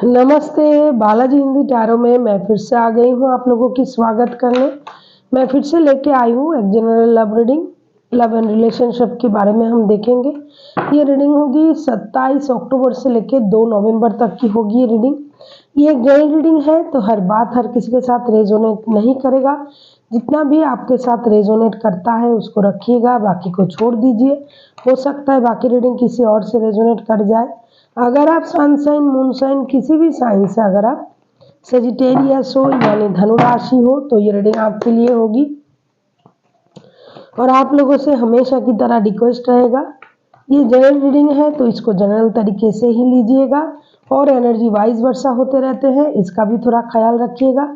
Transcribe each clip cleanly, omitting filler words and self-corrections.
नमस्ते, बालाजी हिंदी टैरो में मैं फिर से आ गई हूँ आप लोगों की स्वागत करने। मैं फिर से लेके आई हूँ एक general love reading. Love and relationship के बारे में हम देखेंगे। ये रीडिंग होगी 27 अक्टूबर से लेके 2 नवंबर तक की होगी ये रीडिंग। ये एक जनरल रीडिंग है तो हर बात हर किसी के साथ रेजोनेट नहीं करेगा। जितना भी आपके साथ रेजोनेट करता है उसको रखिएगा, बाकी को छोड़ दीजिए। हो सकता है बाकी रीडिंग किसी और से रेजोनेट कर जाए। अगर आप सन साइन मून साइन किसी भी साइन से अगर आप सेजिटेरियस हो यानी धनु राशि हो तो ये रीडिंग आपके लिए होगी। और आप लोगों से हमेशा की तरह रिक्वेस्ट रहेगा, ये जनरल रीडिंग है तो इसको जनरल तरीके से ही लीजिएगा और एनर्जी वाइज वर्षा होते रहते हैं, इसका भी थोड़ा ख्याल रखिएगा।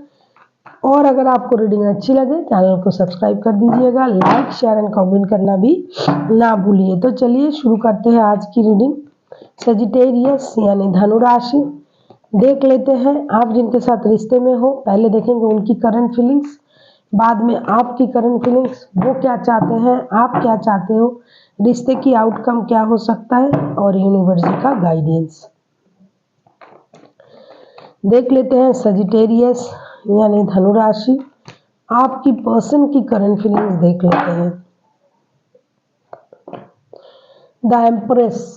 और अगर आपको रीडिंग अच्छी लगे चैनल को सब्सक्राइब कर दीजिएगा, लाइक शेयर एंड कमेंट करना भी ना भूलिए। तो चलिए शुरू करते हैं आज की रीडिंग। सेजिटेरियस यानी धनु राशि, देख लेते हैं आप जिनके साथ रिश्ते में हो। पहले देखेंगे उनकी करंट फीलिंग्स, बाद में आपकी करंट फीलिंग्स, वो क्या चाहते हैं, आप क्या चाहते हो, रिश्ते की आउटकम क्या हो सकता है और यूनिवर्स का गाइडेंस। देख लेते हैं सेजिटेरियस यानी धनु राशि, आपकी पर्सन की करंट फीलिंग्स देख लेते हैं। द एम्प्रेस,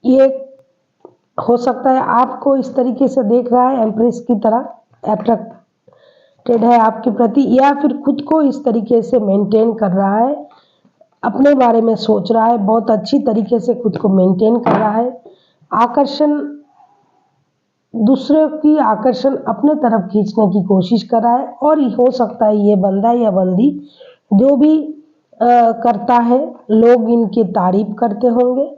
ये हो सकता है आपको इस तरीके से देख रहा है, एम्प्रेस की तरह अट्रैक्टेड है आपके प्रति, या फिर खुद को इस तरीके से मेंटेन कर रहा है, अपने बारे में सोच रहा है, बहुत अच्छी तरीके से खुद को मेंटेन कर रहा है। आकर्षण, दूसरे की आकर्षण अपने तरफ खींचने की कोशिश कर रहा है। और हो सकता है ये बंदा या बंदी जो भी करता है लोग इनकी तारीफ करते होंगे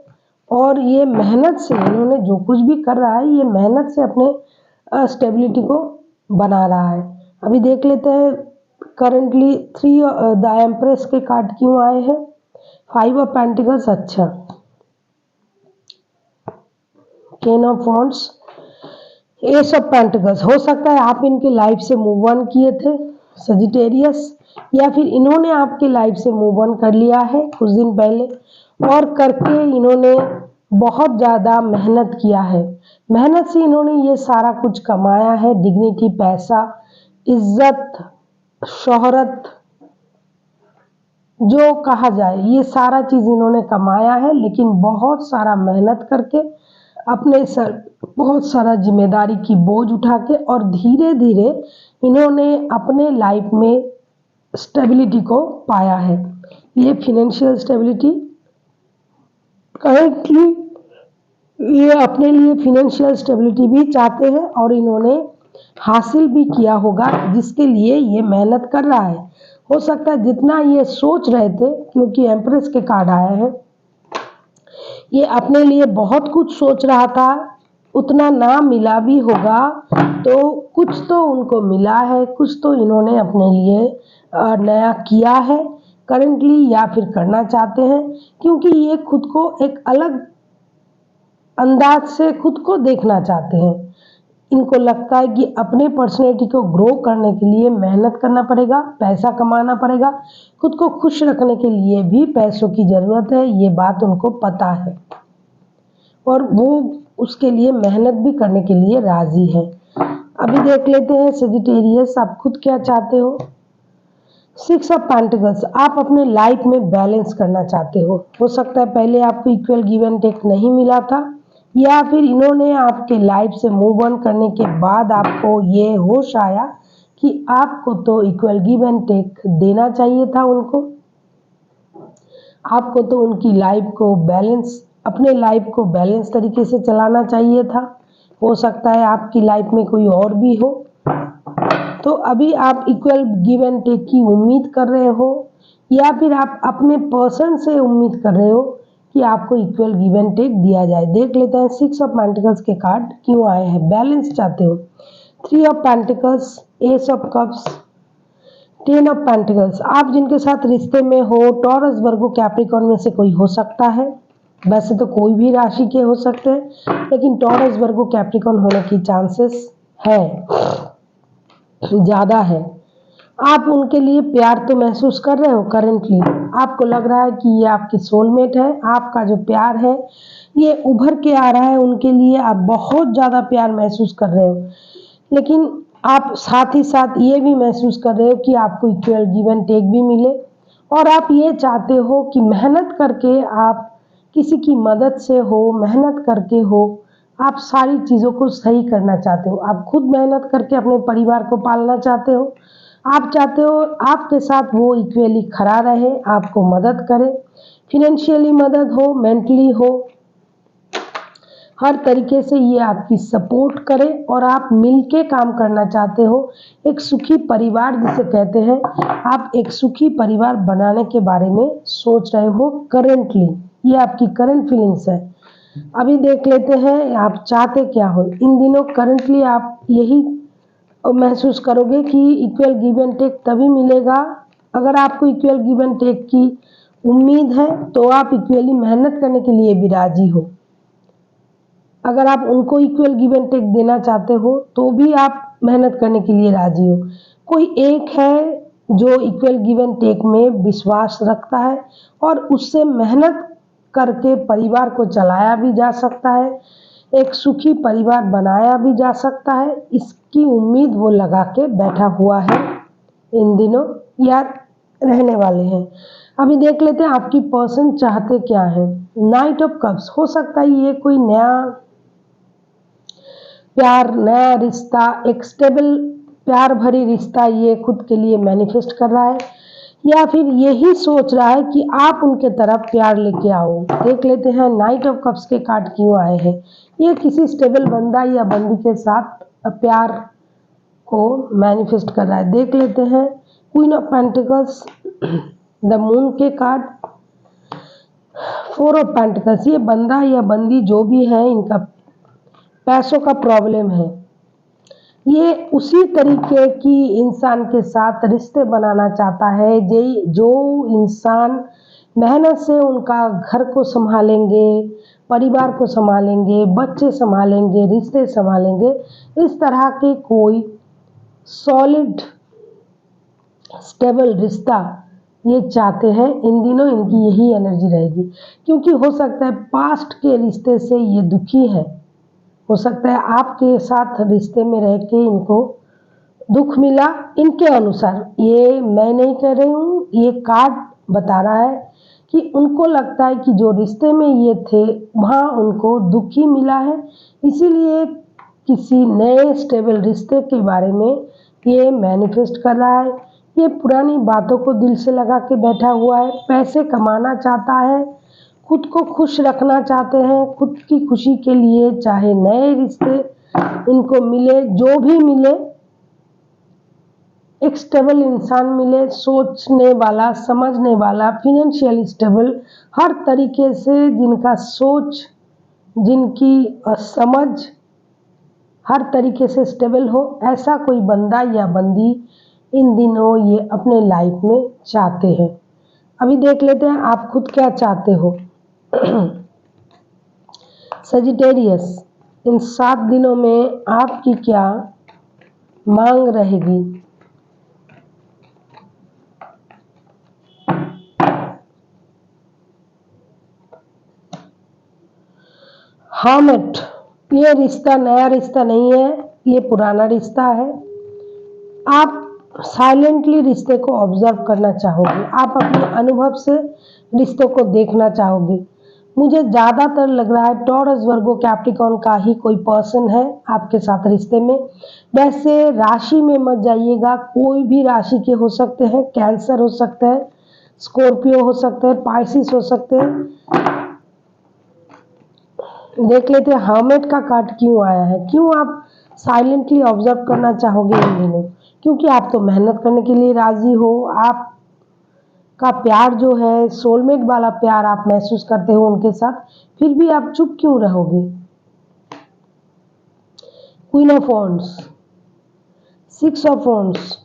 और ये मेहनत से, इन्होंने जो कुछ भी कर रहा है ये मेहनत से अपने स्टेबिलिटी को बना रहा है। अभी देख लेते हैं करंटली द एम्प्रेस के कार्ड क्यों आए हैं। 5 ऑफ पेंटिकल्स, अच्छा, 10 of wands, S of pentacles. हो सकता है आप इनके लाइफ से मूव ऑन किए थे सेजिटेरियस, या फिर इन्होंने आपके लाइफ से मूव ऑन कर लिया है कुछ दिन पहले, और करके इन्होंने बहुत ज़्यादा मेहनत किया है। मेहनत से इन्होंने ये सारा कुछ कमाया है, डिग्निटी, पैसा, इज्जत, शोहरत, जो कहा जाए ये सारा चीज़ इन्होंने कमाया है, लेकिन बहुत सारा मेहनत करके अपने सर बहुत सारा जिम्मेदारी की बोझ उठा के, और धीरे धीरे इन्होंने अपने लाइफ में स्टेबिलिटी को पाया है। ये फिनेंशियल स्टेबिलिटी करेंटली, ये अपने लिए फिनेंशियल स्टेबिलिटी भी चाहते हैं और इन्होंने हासिल भी किया होगा, जिसके लिए ये मेहनत कर रहा है। हो सकता है जितना ये सोच रहे थे, क्योंकि एम्प्रेस के कार्ड आए हैं, ये अपने लिए बहुत कुछ सोच रहा था, उतना ना मिला भी होगा, तो कुछ तो उनको मिला है, कुछ तो इन्होंने अपने लिए नया किया है करंटली या फिर करना चाहते हैं, क्योंकि ये खुद को एक अलग अंदाज से खुद को देखना चाहते हैं। इनको लगता है कि अपने पर्सनैलिटी को ग्रो करने के लिए मेहनत करना पड़ेगा, पैसा कमाना पड़ेगा, खुद को खुश रखने के लिए भी पैसों की ज़रूरत है, ये बात उनको पता है और वो उसके लिए मेहनत भी करने के लिए राजी है। अभी देख लेते हैं सेजिटेरियस, आप खुद क्या चाहते हो। 6 ऑफ पेंटिकल्स, आप अपने लाइफ में बैलेंस करना चाहते हो सकता है पहले आपको इक्वल गिव एंड टेक नहीं मिला था, या फिर इन्होंने आपके लाइफ से मूव ऑन करने के बाद आपको ये होश आया कि आपको तो इक्वल गिव एंड टेक देना चाहिए था उनको, आपको तो उनकी लाइफ को बैलेंस, अपने लाइफ को बैलेंस तरीके से चलाना चाहिए था। हो सकता है आपकी लाइफ में कोई और भी हो, तो अभी आप इक्वल गिव एंड टेक की उम्मीद कर रहे हो, या फिर आप अपने पर्सन से उम्मीद कर रहे हो कि आपको इक्वल गिव एंड टेक दिया जाए। देख लेते हैं 6 ऑफ पेंटिकल्स के कार्ड क्यों आए हैं। बैलेंस चाहते हो, 3 of pentacles, S of cups, 10 of pentacles. आप जिनके साथ रिश्ते में हो टॉरस, वर्गो, कैप्रिकॉर्न में से कोई हो सकता है। वैसे तो कोई भी राशि के हो सकते हैं, लेकिन टॉरस, वर्गो, कैप्रिकॉर्न होने की चांसेस है, ज़्यादा है। आप उनके लिए प्यार तो महसूस कर रहे हो करेंटली, आपको लग रहा है कि ये आपकी सोलमेट है, आपका जो प्यार है ये उभर के आ रहा है उनके लिए, आप बहुत ज़्यादा प्यार महसूस कर रहे हो। लेकिन आप साथ ही साथ ये भी महसूस कर रहे हो कि आपको इक्वल गिव एंड टेक भी मिले, और आप ये चाहते हो कि मेहनत करके आप किसी की मदद से हो, मेहनत करके हो, आप सारी चीज़ों को सही करना चाहते हो। आप खुद मेहनत करके अपने परिवार को पालना चाहते हो। आप चाहते हो आपके साथ वो इक्वली खड़ा रहे, आपको मदद करे, फिनेंशियली मदद हो, मेंटली हो, हर तरीके से ये आपकी सपोर्ट करे, और आप मिलके काम करना चाहते हो। एक सुखी परिवार जिसे कहते हैं, आप एक सुखी परिवार बनाने के बारे में सोच रहे हो करेंटली। ये आपकी करंट फीलिंग्स है। अभी देख लेते हैं आप चाहते क्या हो। इन दिनों करंटली आप यही महसूस करोगे कि इक्वल गिव एंड टेक तभी मिलेगा अगर आपको इक्वल गिव एंड टेक की उम्मीद है, तो आप इक्वली मेहनत करने के लिए भी राजी हो। अगर आप उनको इक्वल गिव एंड टेक देना चाहते हो तो भी आप मेहनत करने के लिए राजी हो। कोई एक है जो इक्वल गिव एंड टेक में विश्वास रखता है, और उससे मेहनत करके परिवार को चलाया भी जा सकता है, एक सुखी परिवार बनाया भी जा सकता है, इसकी उम्मीद वो लगा के बैठा हुआ है इन दिनों, या रहने वाले हैं। अभी देख लेते हैं आपकी पर्सन चाहते क्या है। नाइट ऑफ कप्स, हो सकता है ये कोई नया प्यार, नया रिश्ता, एक स्टेबल प्यार भरी रिश्ता ये खुद के लिए मैनिफेस्ट कर रहा है, या फिर यही सोच रहा है कि आप उनके तरफ प्यार लेके आओ। देख लेते हैं नाइट ऑफ कप्स के कार्ड क्यों आए हैं। ये किसी स्टेबल बंदा या बंदी के साथ प्यार को मैनिफेस्ट कर रहा है। देख लेते हैं queen of pentacles, the moon के कार्ड, फोर ऑफ पेंटिकल्स। ये बंदा या बंदी जो भी है, इनका पैसों का प्रॉब्लम है। ये उसी तरीके की इंसान के साथ रिश्ते बनाना चाहता है जो इंसान मेहनत से उनका घर को संभालेंगे, परिवार को संभालेंगे, बच्चे संभालेंगे, रिश्ते संभालेंगे। इस तरह के कोई सॉलिड स्टेबल रिश्ता ये चाहते हैं। इन दिनों इनकी यही एनर्जी रहेगी, क्योंकि हो सकता है पास्ट के रिश्ते से ये दुखी है। हो सकता है आपके साथ रिश्ते में रह के इनको दुख मिला। इनके अनुसार, ये मैं नहीं कह रही हूँ, ये कार्ड बता रहा है कि उनको लगता है कि जो रिश्ते में ये थे वहाँ उनको दुख ही मिला है, इसीलिए किसी नए स्टेबल रिश्ते के बारे में ये मैनिफेस्ट कर रहा है। ये पुरानी बातों को दिल से लगा के बैठा हुआ है, पैसे कमाना चाहता है, खुद को खुश रखना चाहते हैं। खुद की खुशी के लिए चाहे नए रिश्ते इनको मिले, जो भी मिले, एक स्टेबल इंसान मिले, सोचने वाला, समझने वाला, फिनेंशियल स्टेबल, हर तरीके से जिनका सोच, जिनकी समझ हर तरीके से स्टेबल हो, ऐसा कोई बंदा या बंदी इन दिनों ये अपने लाइफ में चाहते हैं। अभी देख लेते हैं आप खुद क्या चाहते हो। सजिटेरियस, इन 7 दिनों में आपकी क्या मांग रहेगी। हर्मिट, ये रिश्ता नया रिश्ता नहीं है, ये पुराना रिश्ता है। आप साइलेंटली रिश्ते को ऑब्जर्व करना चाहोगे, आप अपने अनुभव से रिश्तों को देखना चाहोगे। मुझे ज़्यादातर लग रहा है टॉरस, वर्गो, कैप्रिकॉर्न का ही कोई पर्सन है आपके साथ रिश्ते में। वैसे राशि में मत जाइएगा, कोई भी राशि के हो सकते हैं, कैंसर हो सकता है, स्कॉर्पियो हो सकते हैं, पाइसिस हो सकते हैं। देख लेते हैं हर्मिट का कार्ड क्यों आया है। क्यों आप साइलेंटली ऑब्जर्व करना चाहोगे इन दिनों, क्योंकि आप तो मेहनत करने के लिए राजी हो। आपका प्यार जो है सोलमेट वाला प्यार आप महसूस करते हो उनके साथ, फिर भी आप चुप क्यों रहोगे। Queen of wands, 6 of wands,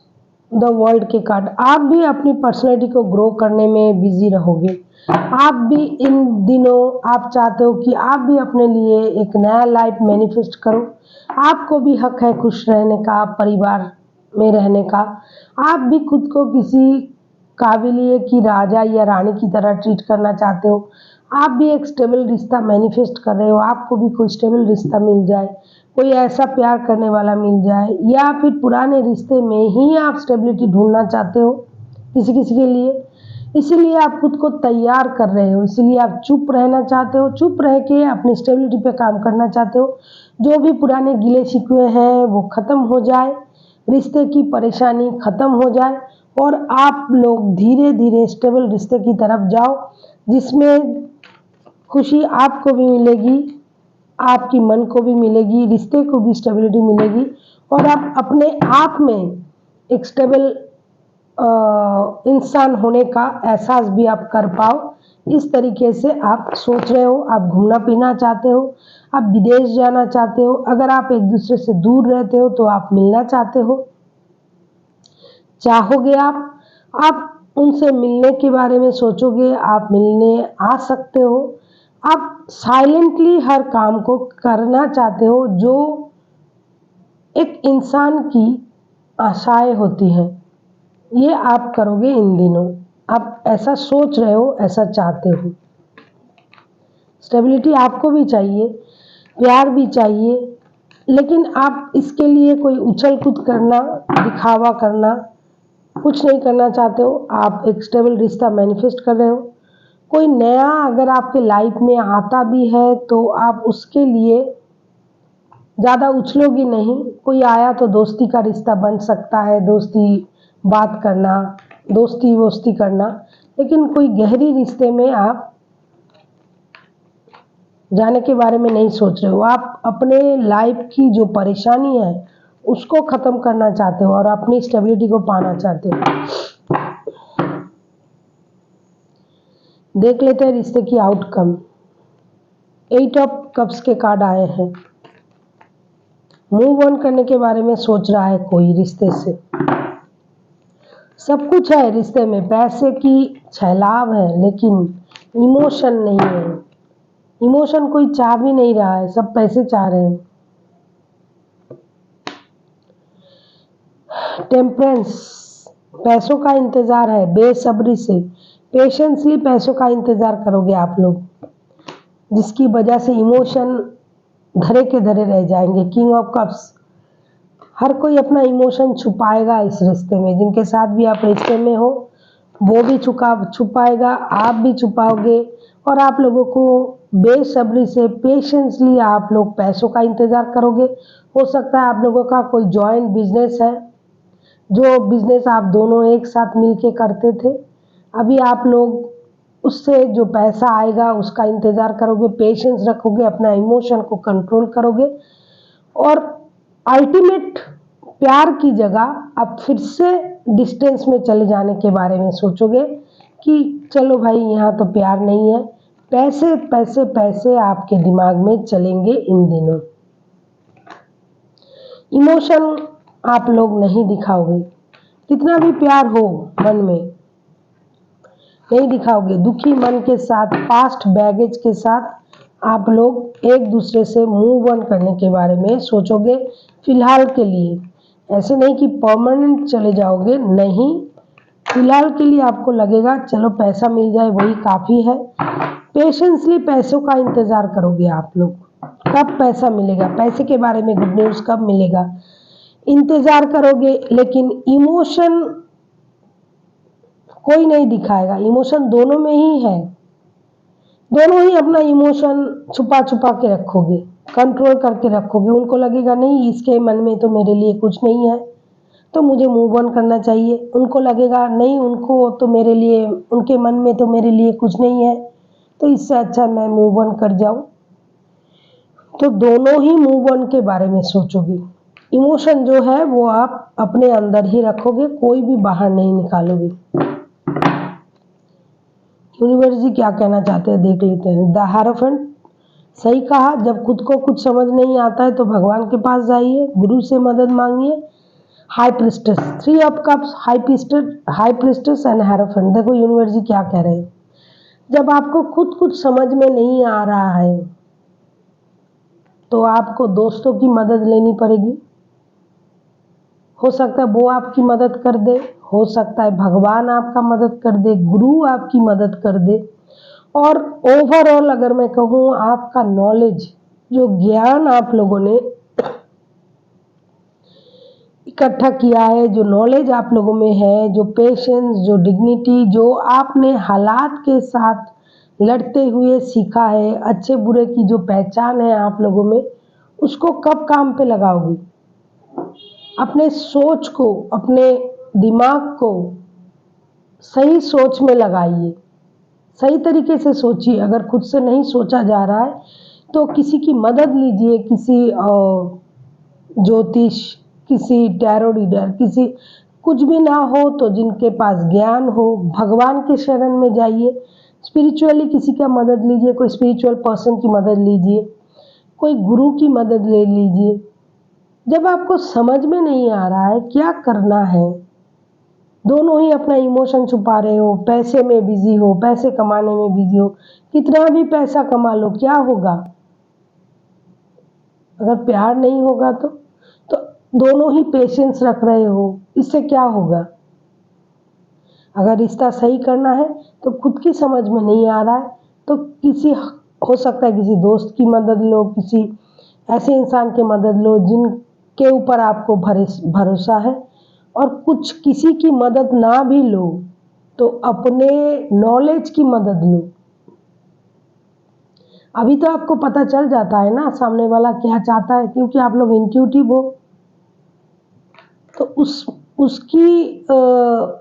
the world के कार्ड। आप भी अपनी पर्सनैलिटी को ग्रो करने में बिजी रहोगे। आप भी इन दिनों आप चाहते हो कि आप भी अपने लिए एक नया लाइफ मैनिफेस्ट करो। आपको भी हक है खुश रहने का, परिवार में रहने का। आप भी खुद को किसी काबिलिए की राजा या रानी की तरह ट्रीट करना चाहते हो। आप भी एक स्टेबल रिश्ता मैनिफेस्ट कर रहे हो, आपको भी कोई स्टेबल रिश्ता मिल जाए, कोई ऐसा प्यार करने वाला मिल जाए, या फिर पुराने रिश्ते में ही आप स्टेबिलिटी ढूंढना चाहते हो किसी किसी के लिए। इसीलिए आप खुद को तैयार कर रहे हो, इसीलिए आप चुप रहना चाहते हो, चुप रह के अपनी स्टेबिलिटी पे काम करना चाहते हो। जो भी पुराने गिले शिकवे हैं वो ख़त्म हो जाए, रिश्ते की परेशानी ख़त्म हो जाए और आप लोग धीरे धीरे स्टेबल रिश्ते की तरफ जाओ, जिसमें खुशी आपको भी मिलेगी, आपकी मन को भी मिलेगी, रिश्ते को भी स्टेबिलिटी मिलेगी और आप अपने आप में एक स्टेबल इंसान होने का एहसास भी आप कर पाओ। इस तरीके से आप सोच रहे हो, आप घूमना फिरना चाहते हो, आप विदेश जाना चाहते हो। अगर आप एक दूसरे से दूर रहते हो तो आप मिलना चाहते हो, चाहोगे आप उनसे मिलने के बारे में सोचोगे, आप मिलने आ सकते हो। आप साइलेंटली हर काम को करना चाहते हो जो एक इंसान की आशाएं होती हैं, ये आप करोगे इन दिनों। आप ऐसा सोच रहे हो, ऐसा चाहते हो। स्टेबिलिटी आपको भी चाहिए, प्यार भी चाहिए, लेकिन आप इसके लिए कोई उछल कूद करना, दिखावा करना कुछ नहीं करना चाहते हो। आप एक स्टेबल रिश्ता मैनिफेस्ट कर रहे हो। कोई नया अगर आपके लाइफ में आता भी है तो आप उसके लिए ज़्यादा उछलोगी नहीं। कोई आया तो दोस्ती का रिश्ता बन सकता है, दोस्ती बात करना, दोस्ती वोस्ती करना, लेकिन कोई गहरी रिश्ते में आप जाने के बारे में नहीं सोच रहे हो। आप अपने लाइफ की जो परेशानी है उसको ख़त्म करना चाहते हो और अपनी स्टेबिलिटी को पाना चाहते हो। देख लेते हैं रिश्ते की आउटकम। 8 ऑफ कप्स के कार्ड आए हैं। मूव ऑन करने के बारे में सोच रहा है कोई रिश्ते से। सब कुछ है रिश्ते में, पैसे की छलाव है लेकिन इमोशन नहीं है। इमोशन कोई चाह भी नहीं रहा है, सब पैसे चाह रहे हैं। टेम्परेंस, पैसों का इंतजार है, बेसब्री से पेशेंसली पैसों का इंतजार करोगे आप लोग, जिसकी वजह से इमोशन धरे के धरे रह जाएंगे। किंग ऑफ कप्स, हर कोई अपना इमोशन छुपाएगा इस रिश्ते में। जिनके साथ भी आप रिश्ते में हो वो भी छुपाएगा, आप भी छुपाओगे और आप लोगों को बेसब्री से पेशेंसली आप लोग पैसों का इंतजार करोगे। हो सकता है आप लोगों का कोई जॉइंट बिजनेस है, जो बिजनेस आप दोनों एक साथ मिलके करते थे, अभी आप लोग उससे जो पैसा आएगा उसका इंतजार करोगे, पेशेंस रखोगे, अपना इमोशन को कंट्रोल करोगे और अल्टीमेट प्यार की जगह अब फिर से डिस्टेंस में चले जाने के बारे में सोचोगे कि चलो भाई यहाँ तो प्यार नहीं है। पैसे पैसे पैसे आपके दिमाग में चलेंगे इन दिनों। इमोशन आप लोग नहीं दिखाओगे, कितना भी प्यार हो मन में नहीं दिखाओगे। दुखी मन के साथ, पास्ट बैगेज के साथ आप लोग एक दूसरे से मूव ऑन करने के बारे में सोचोगे फिलहाल के लिए। ऐसे नहीं कि परमानेंट चले जाओगे, नहीं, फिलहाल के लिए आपको लगेगा चलो पैसा मिल जाए वही काफ़ी है। पेशेंसली पैसों का इंतज़ार करोगे आप लोग, कब पैसा मिलेगा, पैसे के बारे में गुड न्यूज़ कब मिलेगा, इंतज़ार करोगे। लेकिन इमोशन कोई नहीं दिखाएगा, इमोशन दोनों में ही है। दोनों ही अपना इमोशन छुपा छुपा के रखोगे, कंट्रोल करके रखोगे। उनको लगेगा नहीं इसके मन में तो मेरे लिए कुछ नहीं है तो मुझे मूव ऑन करना चाहिए। उनको लगेगा नहीं, उनको तो मेरे लिए, उनके मन में तो मेरे लिए कुछ नहीं है तो इससे अच्छा मैं मूव ऑन कर जाऊं। तो दोनों ही मूव ऑन के बारे में सोचोगे। इमोशन जो है वो आप अपने अंदर ही रखोगे, कोई भी बाहर नहीं निकालोगे। यूनिवर्स जी क्या कहना चाहते हैं देख लेते हैं। द हायरोफेंट, सही कहा, जब खुद को कुछ समझ नहीं आता है तो भगवान के पास जाइए, गुरु से मदद मांगिए। High priestess, 3 of cups, high priestess and hierophant. देखो यूनिवर्स जी क्या कह रहे हैं, जब आपको खुद कुछ समझ में नहीं आ रहा है तो आपको दोस्तों की मदद लेनी पड़ेगी। हो सकता है वो आपकी मदद कर दे, हो सकता है भगवान आपका मदद कर दे, गुरु आपकी मदद कर दे। और ओवरऑल अगर मैं कहूँ, आपका नॉलेज, जो ज्ञान आप लोगों ने इकट्ठा किया है, जो नॉलेज आप लोगों में है, जो पेशेंस, जो डिग्निटी, जो आपने हालात के साथ लड़ते हुए सीखा है, अच्छे बुरे की जो पहचान है आप लोगों में, उसको कब काम पे लगाओगे? अपने सोच को, अपने दिमाग को सही सोच में लगाइए, सही तरीके से सोचिए। अगर खुद से नहीं सोचा जा रहा है तो किसी की मदद लीजिए, किसी ज्योतिष, किसी टैरो रीडर, किसी कुछ भी ना हो तो जिनके पास ज्ञान हो, भगवान के शरण में जाइए, स्पिरिचुअली किसी का मदद लीजिए, कोई स्पिरिचुअल पर्सन की मदद लीजिए, कोई गुरु की मदद ले लीजिए। जब आपको समझ में नहीं आ रहा है क्या करना है, दोनों ही अपना इमोशन छुपा रहे हो, पैसे में बिजी हो, पैसे कमाने में बिजी हो, कितना भी पैसा कमा लो क्या होगा? अगर प्यार नहीं होगा तो दोनों ही पेशेंस रख रहे हो, इससे क्या होगा? अगर रिश्ता सही करना है तो खुद की समझ में नहीं आ रहा है तो किसी, हो सकता है किसी दोस्त की मदद लो, किसी ऐसे इंसान की मदद लो जिनके ऊपर आपको भरोसा है। और कुछ किसी की मदद ना भी लो तो अपने नॉलेज की मदद लो। अभी तो आपको पता चल जाता है ना सामने वाला क्या चाहता है, क्योंकि आप लोग इंट्यूटिव हो। तो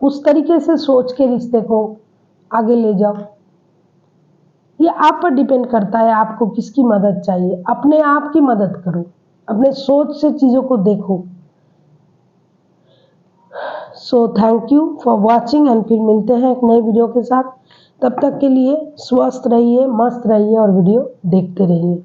उस तरीके से सोच के रिश्ते को आगे ले जाओ। ये आप पर डिपेंड करता है आपको किसकी मदद चाहिए। अपने आप की मदद करो, अपने सोच से चीज़ों को देखो। So thank you for watching and फिर मिलते हैं एक नई वीडियो के साथ। तब तक के लिए स्वस्थ रहिए, मस्त रहिए और वीडियो देखते रहिए।